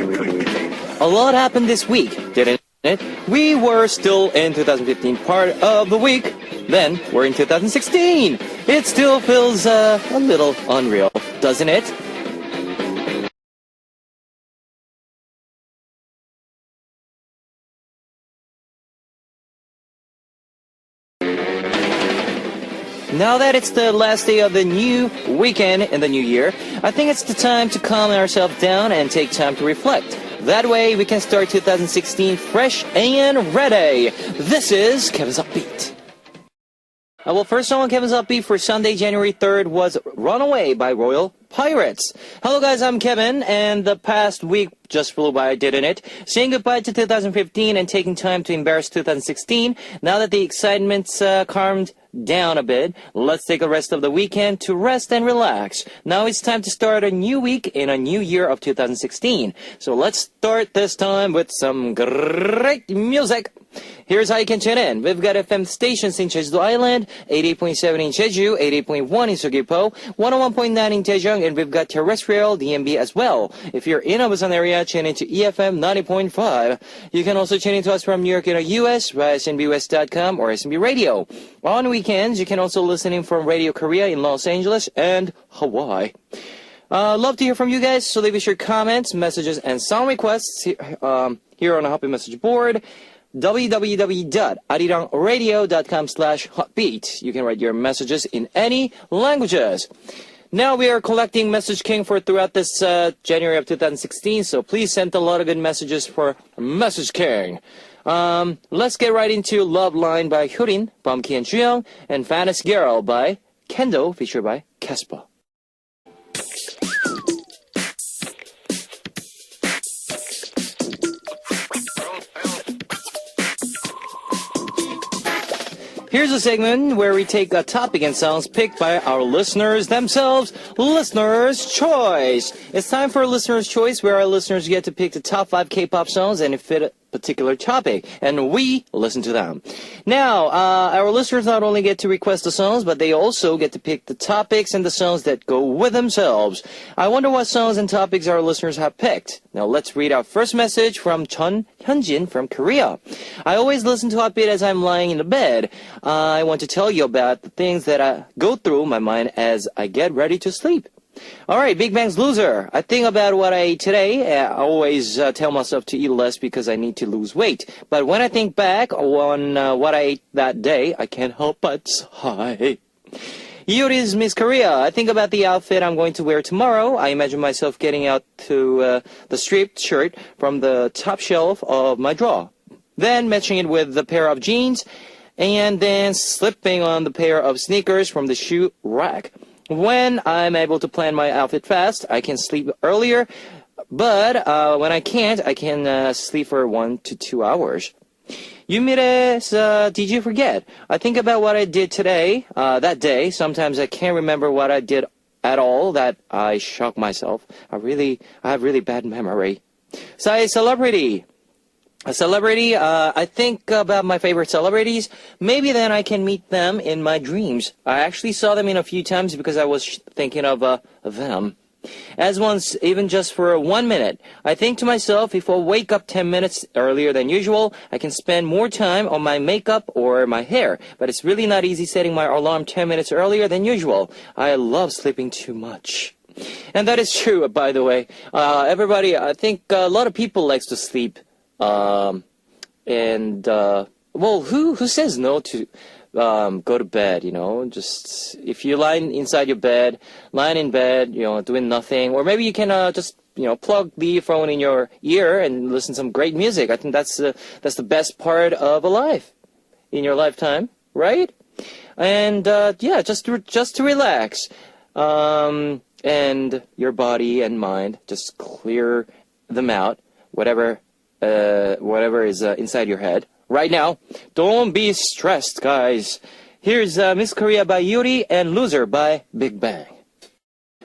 A lot happened this week, didn't it? We were still in 2015 part of the week. Then we're in 2016. It still feels a little unreal, doesn't it? Now that it's the last day of the new weekend in the new year, I think it's the time to calm ourselves down and take time to reflect. That way we can start 2016 fresh and ready. This is Kevin's Upbeat. Well, first song on Kevin's Upbeat for Sunday, January 3rd was Runaway by Royal Pirates. Hello guys, I'm Kevin, and the past week just flew by, didn't it? Saying goodbye to 2015 and taking time to embarrass 2016. Now that the excitement's calmed down a bit, let's take the rest of the weekend to rest and relax. Now it's time to start a new week in a new year of 2016. So let's start this time with some great music. Here's how you can tune in. We've got FM stations in Jeju Island, 88.7 in Jeju, 88.1 in Seogwipo, 101.9 in Daejeong, and we've got terrestrial DMB as well. If you're in Abusan area, tune into EFM 90.5. You can also tune into us from New York in the US via SMBWest.com or SMB Radio. On weekends, you can also listen in from Radio Korea in Los Angeles and Hawaii. Love to hear from you guys, so leave us your comments, messages, and song requests here on the Happy Message board. www.arirangradio.com/hotbeat. You can write your messages in any languages. Now we are collecting Message King for throughout this January of 2016, so please send a lot of good messages for Message King. Let's get right into Love Line by Hyurin, Bumki and Juyoung, and Fantasy Girl by Kendo, featured by Kespa. Here's a segment where we take a topic and songs picked by our listeners themselves. Listener's Choice. It's time for Listener's Choice, where our listeners get to pick the top 5 K-pop songs and fit a particular topic, and we listen to them. Now, our listeners not only get to request the songs, but they also get to pick the topics and the songs that go with themselves. I wonder what songs and topics our listeners have picked. Now, let's read our first message from Chun Hyunjin from Korea. I always listen to Upbeat as I'm lying in the bed. I want to tell you about the things that I go through my mind as I get ready to sleep. All right, Big Bang's Loser. I think about what I ate today. I always tell myself to eat less because I need to lose weight. But when I think back on what I ate that day, I can't help but sigh. Yuri's Miss Korea. I think about the outfit I'm going to wear tomorrow. I imagine myself getting out to the striped shirt from the top shelf of my drawer. Then matching it with the pair of jeans. And then slipping on the pair of sneakers from the shoe rack. When I'm able to plan my outfit fast, I can sleep earlier, but when I can't, I can sleep for 1 to 2 hours. Yumire's, did you forget? I think about what I did today, that day. Sometimes I can't remember what I did at all, that I shock myself. I have really bad memory. Say celebrity. A celebrity, I think about my favorite celebrities. Maybe then I can meet them in my dreams. I actually saw them in a few times because I was thinking of them. As once, even just for 1 minute, I think to myself, if I wake up 10 minutes earlier than usual, I can spend more time on my makeup or my hair. But it's really not easy setting my alarm 10 minutes earlier than usual. I love sleeping too much. And that is true, by the way. Everybody, I think a lot of people likes to sleep. Well, who says no to go to bed, you know? Just if you lie inside your bed, lying in bed, you know, doing nothing, or maybe you can just, you know, plug the phone in your ear and listen to some great music. I think that's the best part of a life in your lifetime, right? And yeah, just to relax, and your body and mind, just clear them out, whatever is inside your head right now. Don't be stressed, guys. Here's Miss Korea by Yuri and Loser by Big Bang.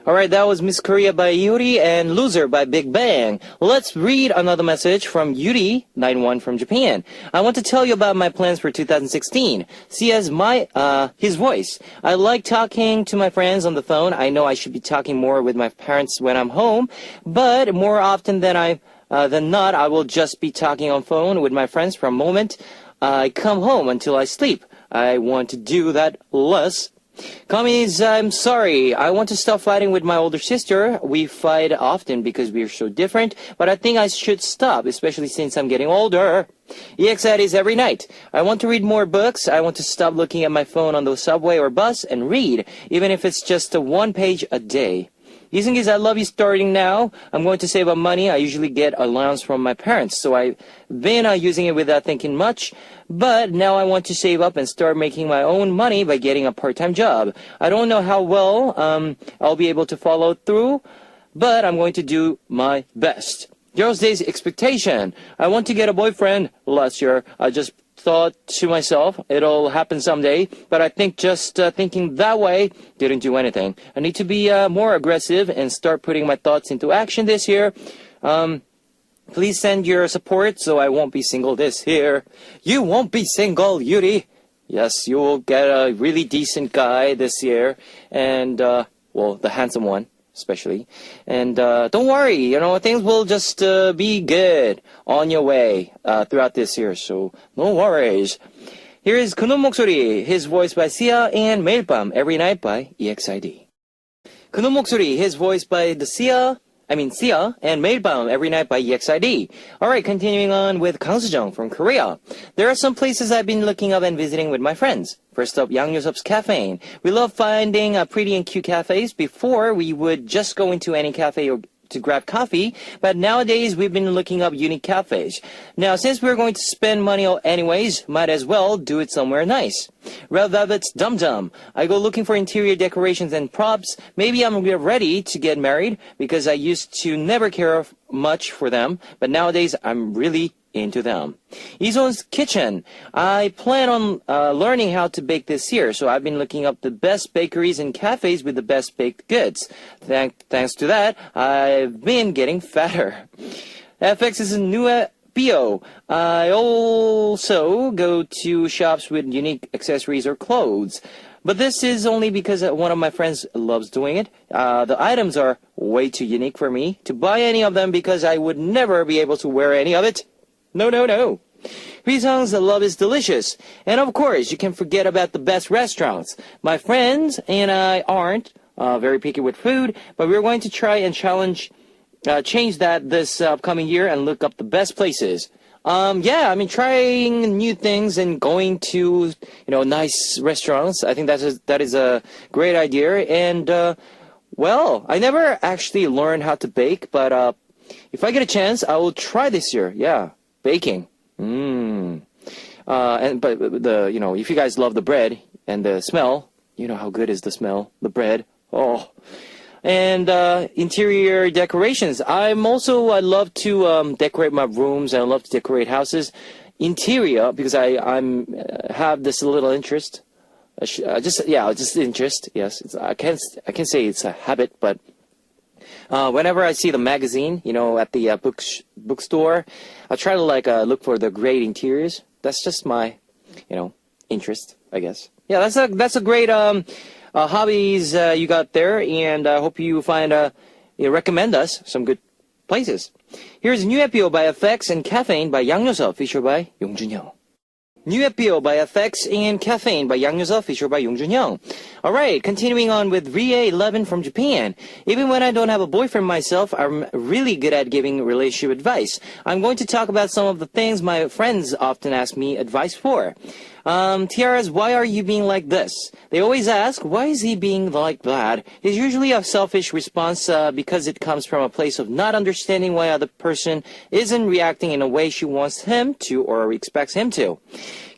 Alright, that was Miss Korea by Yuri and Loser by Big Bang. Let's read another message from Yuri91 from Japan. I want to tell you about my plans for 2016. See as his voice. I like talking to my friends on the phone. I know I should be talking more with my parents when I'm home, but more often than I than not, I will just be talking on phone with my friends from the moment I come home until I sleep. I want to do that less. Commies, I'm sorry. I want to stop fighting with my older sister. We fight often because we are so different, but I think I should stop, especially since I'm getting older. EXID is every night. I want to read more books. I want to stop looking at my phone on the subway or bus and read, even if it's just one page a day. 이승기's I love you starting now. I'm going to save up money. I usually get allowance from my parents, so I've been using it without thinking much. But now I want to save up and start making my own money by getting a part-time job. I don't know how well I'll be able to follow through, but I'm going to do my best. Girls' Day's expectation. I want to get a boyfriend. Last year, I just thought to myself, it'll happen someday, but I think just thinking that way didn't do anything. I need to be more aggressive and start putting my thoughts into action this year. Please send your support so I won't be single this year. You won't be single, Yuri. Yes, you will get a really decent guy this year, and, well, the handsome one. Especially. And don't worry, things will just be good on your way throughout this year, so no worries. Here is 그놈 목소리, his voice by Sia, and 매일 밤, every night by EXID. 그놈 목소리, his voice by Sia, and 매일 밤, every night by EXID. Alright, continuing on with Kang Soo-jung from Korea. There are some places I've been looking up and visiting with my friends. First up, Yang Yusup's Cafe. We love finding pretty and cute cafes. Before, we would just go into any cafe or to grab coffee, but nowadays we've been looking up unique cafes. Now, since we're going to spend money anyways, might as well do it somewhere nice. Red Velvet's Dum Dum. I go looking for interior decorations and props. Maybe I'm ready to get married because I used to never care much for them, but nowadays I'm really into them. Ison's Kitchen. I plan on learning how to bake this year, so I've been looking up the best bakeries and cafes with the best baked goods. Thanks to that, I've been getting fatter. FX is a new bio. I also go to shops with unique accessories or clothes. But this is only because one of my friends loves doing it. The items are way too unique for me to buy any of them because I would never be able to wear any of it. No. Rizong's Love is Delicious. And of course, you can forget about the best restaurants. My friends and I aren't very picky with food, but we're going to try and change that this upcoming year and look up the best places. Trying new things and going to, nice restaurants. I think that is a great idea. And, I never actually learned how to bake, but if I get a chance, I will try this year. Yeah. Baking. If you guys love the bread and the smell, how good is the smell, the bread. Oh. And interior decorations. I love to decorate my rooms, and I love to decorate houses. Interior, because I have this little interest. Just interest. Yes, I can't say it's a habit, but whenever I see the magazine, at the bookstore, I try to look for the great interiors. That's just my, interest, I guess. Yeah, that's a great hobbies you got there, and I hope you recommend us some good places. Here's New Epio by FX and Caffeine by Yang Yoseo, featured by Yong Jun-young. New Epio by FX and Caffeine by Yang Yoseo, featured by Yong Jun-young. Alright, continuing on with Ria11 from Japan. Even when I don't have a boyfriend myself, I'm really good at giving relationship advice. I'm going to talk about some of the things my friends often ask me advice for. Tiaras, why are you being like this? They always ask, why is he being like that? It's usually a selfish response because it comes from a place of not understanding why other person isn't reacting in a way she wants him to or expects him to.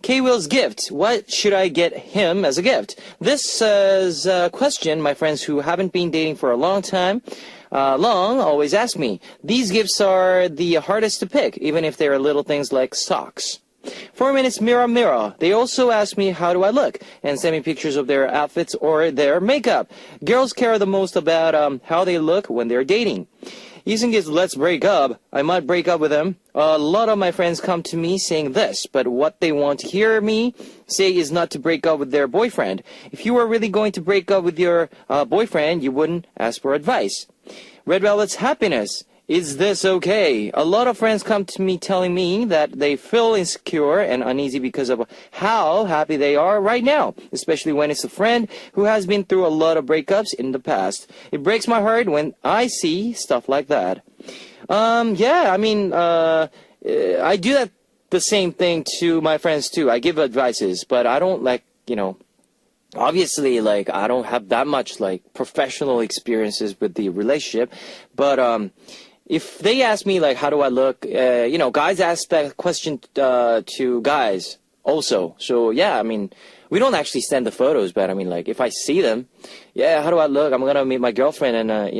K-Will's gift. What should I get him as a gift? This is a question my friends who haven't been dating for a long time always ask me. These gifts are the hardest to pick, even if they are little things like socks. 4 minutes mirror mirror. They also ask me how do I look and send me pictures of their outfits or their makeup. Girls care the most about how they look when they're dating. Using his let's break up, I might break up with them. A lot of my friends come to me saying this, but what they want to hear me say is not to break up with their boyfriend. If you were really going to break up with your boyfriend, you wouldn't ask for advice. Red Velvet's Happiness. Is this okay? A lot of friends come to me telling me that they feel insecure and uneasy because of how happy they are right now, especially when it's a friend who has been through a lot of breakups in the past. It breaks my heart when I see stuff like that. Yeah, I mean, I do that the same thing to my friends too. I give advices, but I don't obviously, I don't have that much, professional experiences with the relationship. But, if they ask me, how do I look, guys ask that question, to guys also. So, yeah, I mean, we don't actually send the photos, but I mean, if I see them, yeah, how do I look? I'm gonna meet my girlfriend and, I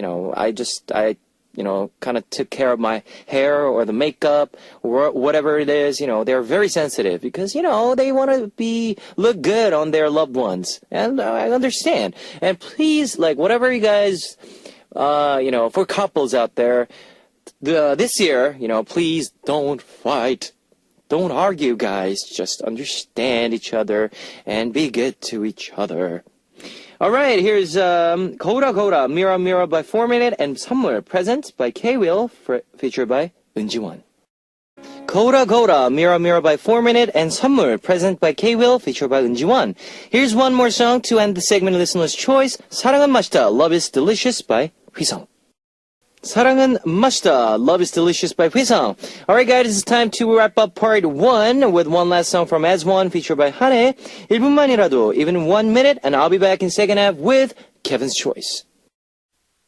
kind of took care of my hair or the makeup or whatever it is. They're very sensitive because, they want to look good on their loved ones. And I understand. And please, whatever you guys, for couples out there, this year, please don't fight. Don't argue, guys. Just understand each other and be good to each other. All right, here's Koda Koda, Mira Mira by 4 Minute and Somewhere Present by K-Will, featured by Eunjiwon. Koda Koda, Mira Mira by 4 Minute and Somewhere Present by K-Will, featured by Eunjiwon. Here's one more song to end the segment Listener's Choice, 사랑은 맛있다, Love is Delicious by Hwisung. 사랑은 맛있다, Love is Delicious by Hwisung. Alright guys, it's time to wrap up part 1 with one last song from As1 featured by Hane, 1분만이라도, even 1 minute, and I'll be back in second half with Kevin's Choice.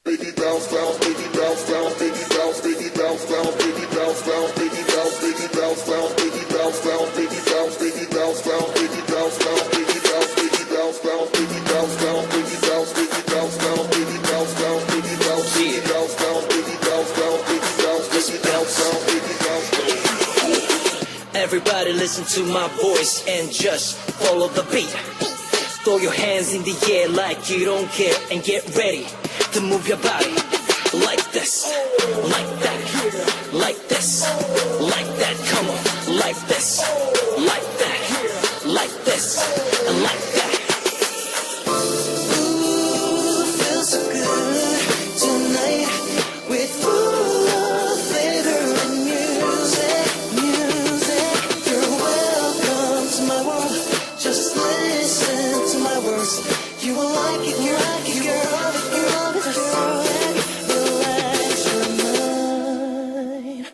Baby bounce, bounce, baby bounce, bounce, baby bounce, baby bounce, bounce, baby bounce, bounce, baby bounce, baby bounce, bounce, baby bounce, bounce, baby bounce, baby bounce, bounce, baby bounce, bounce, baby bounce, baby bounce, bounce, baby bounce, bounce, baby bounce, baby bounce, bounce, baby bounce, bounce, baby bounce, baby bounce, bounce, baby bounce, bounce, baby bounce, baby bounce, bounce, baby bounce. Everybody listen to my voice and just follow the beat. Throw your hands in the air like you don't care and get ready to move your body like this, like that, like this, like that. Come on, like this, like that, like this, and like that. Ooh, feels so good tonight with full of flavor and music, music. You're welcome to my world. Just listen to my words. You will like it, you like it, you love it, you love it, you love it. Relax your mind.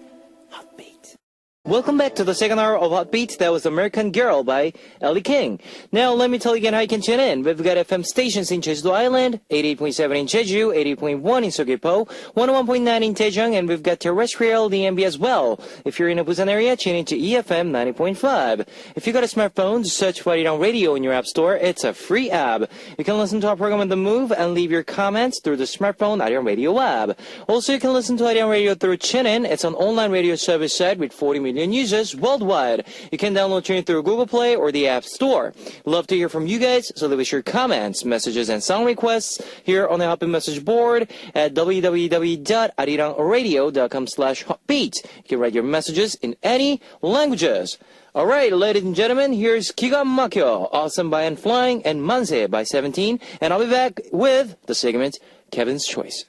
Heartbeat. Welcome back to the second hour of Hot Beats. That was American Girl by Ellie King. Now, let me tell you again how you can tune in. We've got FM stations in Jeju Island, 88.7 in Jeju, 88.1 in Seogwipo, 101.9 in Daejeong, and we've got terrestrial DMB as well. If you're in the Busan area, tune into EFM 90.5. If you got a smartphone, just search for Arirang Radio in your app store. It's a free app. You can listen to our program on the move and leave your comments through the smartphone Arirang Radio app. Also, you can listen to Arirang Radio through TuneIn. It's an online radio service site with 40 million users worldwide. You can download TuneIn through Google Play or the App Store. Love to hear from you guys, so leave us your comments, messages, and song requests here on the Hotbeat message board at www.arirangradio.com/hotbeat. You can write your messages in any languages. Alright, ladies and gentlemen, here's 기가 막혀, Awesome by and Flying, and Manse by 17, and I'll be back with the segment Kevin's Choice.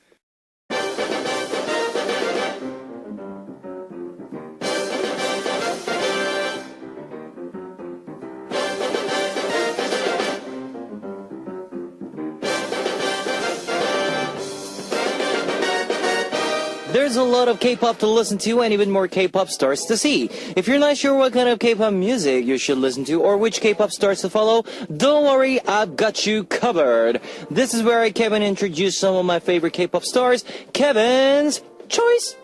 There's a lot of K-pop to listen to and even more K-pop stars to see. If you're not sure what kind of K-pop music you should listen to or which K-pop stars to follow, don't worry, I've got you covered. This is where Kevin introduced some of my favorite K-pop stars, Kevin's Choice.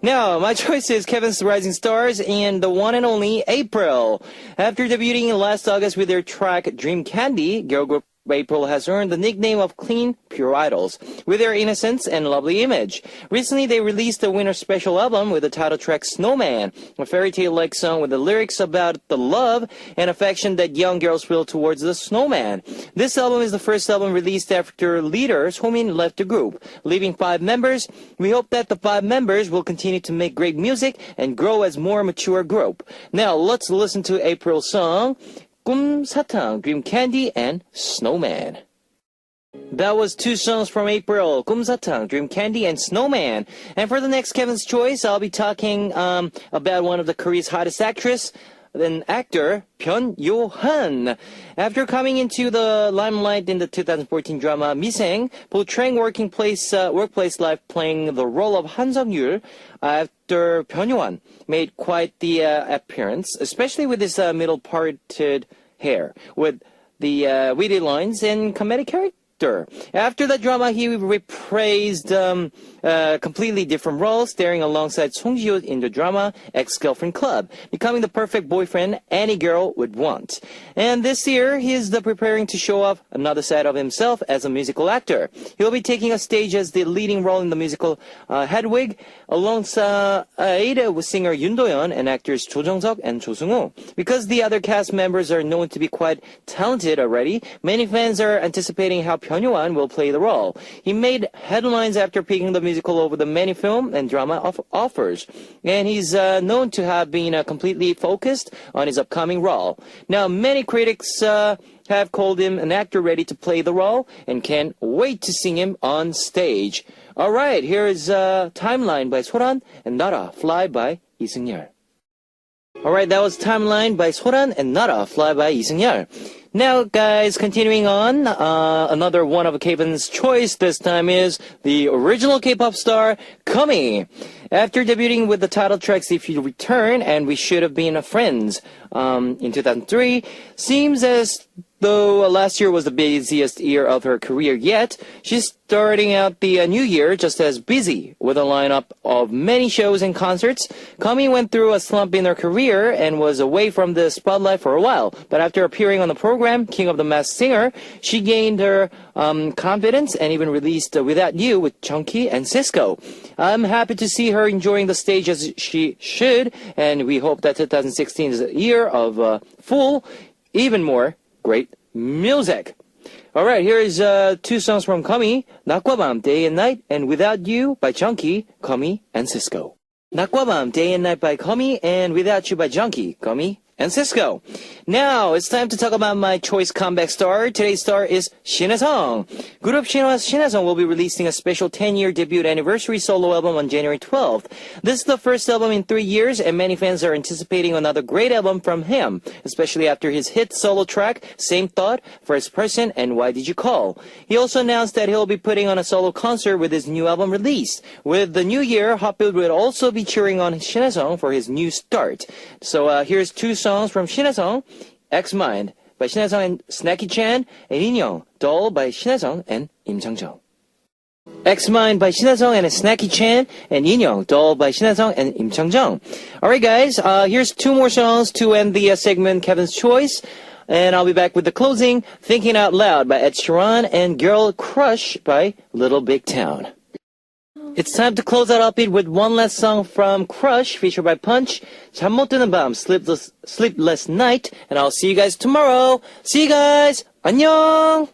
Now, my choice is Kevin's Rising Stars and the one and only April. After debuting last August with their track Dream Candy, girl group April has earned the nickname of Clean, Pure Idols, with their innocence and lovely image. Recently, they released a winter special album with the title track Snowman, a fairy tale-like song with the lyrics about the love and affection that young girls feel towards the snowman. This album is the first album released after leader Somin left the group, leaving 5 members. We hope that the 5 members will continue to make great music and grow as more mature group. Now, let's listen to April's song, 꿈, 사탕, Dream Candy, and Snowman. That was two songs from April, Kumsatang, Dream Candy, and Snowman. And for the next Kevin's Choice, I'll be talking about one of the Korea's hottest actress, an actor, Byun Yo-han. After coming into the limelight in the 2014 drama Miseng, portraying workplace life playing the role of Han Sung-yul, after Byun Yo-han made quite the appearance, especially with his middle-parted hair, with the witty lines and comedic character. After the drama, he reprised completely different roles, starring alongside Song Ji-hyo in the drama Ex-Girlfriend Club, becoming the perfect boyfriend any girl would want. And this year, he is preparing to show off another side of himself as a musical actor. He'll be taking a stage as the leading role in the musical Hedwig, alongside with singer Yoon Do-yeon and actors Cho Jung-seok and Cho Sung-woo. Because the other cast members are known to be quite talented already, many fans are anticipating how Byun Yo-han will play the role. He made headlines after picking the musical over the many film and drama offers, and he's known to have been completely focused on his upcoming role. Now, many critics have called him an actor ready to play the role and can't wait to see him on stage. All right, here is Timeline by Soran and Nara, Fly by Lee Seung-yeol. All right, that was Timeline by Soran and Nara, Fly by Lee Seung-yeol. Now, guys, continuing on, another one of Kevin's Choice this time is the original K-pop star, Kumi. After debuting with the title tracks If You Return and We Should Have Been Friends in 2003, seems as though last year was the busiest year of her career yet, she's starting out the new year just as busy with a lineup of many shows and concerts. Kumi went through a slump in her career and was away from the spotlight for a while, but after appearing on the program King of the Masked Singer, she gained her confidence and even released Without You with Chunky and Cisco. I'm happy to see her enjoying the stage as she should, and we hope that 2016 is a year of full, even more great music. All right, here is two songs from Kumi, 낮과 밤, Day and Night, and Without You by Chunky, Kumi, and Cisco. 낮과 밤, Day and Night by Kumi, and Without You by Chunky, Kumi, and Cisco. Now, it's time to talk about my choice comeback star. Today's star is Shin Hye-sung. Group Shin Hye-sung will be releasing a special 10-year debut anniversary solo album on January 12th. This is the first album in 3 years, and many fans are anticipating another great album from him, especially after his hit solo track, Same Thought, First Person, and Why Did You Call? He also announced that he'll be putting on a solo concert with his new album release. With the new year, Hotbuild will also be cheering on Shin Hye-sung for his new start. So here's two songs from Shin Hye-sung, X-Mind by Shin Hye-sung and Snacky Chan, and Inyoung, Doll by Shin Hye-sung and Im Chang-jung. X-Mind by Shin Hye-sung and Snacky Chan, and Inyoung, Doll by Shin Hye-sung and Im Chang-jung. Alright guys, here's two more songs to end the segment Kevin's Choice, and I'll be back with the closing, Thinking Out Loud by Ed Sheeran and Girl Crush by Little Big Town. It's time to close out upbeat with one last song from Crush, featured by Punch, 잠 못 드는 밤, Sleepless Night, and I'll see you guys tomorrow. See you guys. 안녕.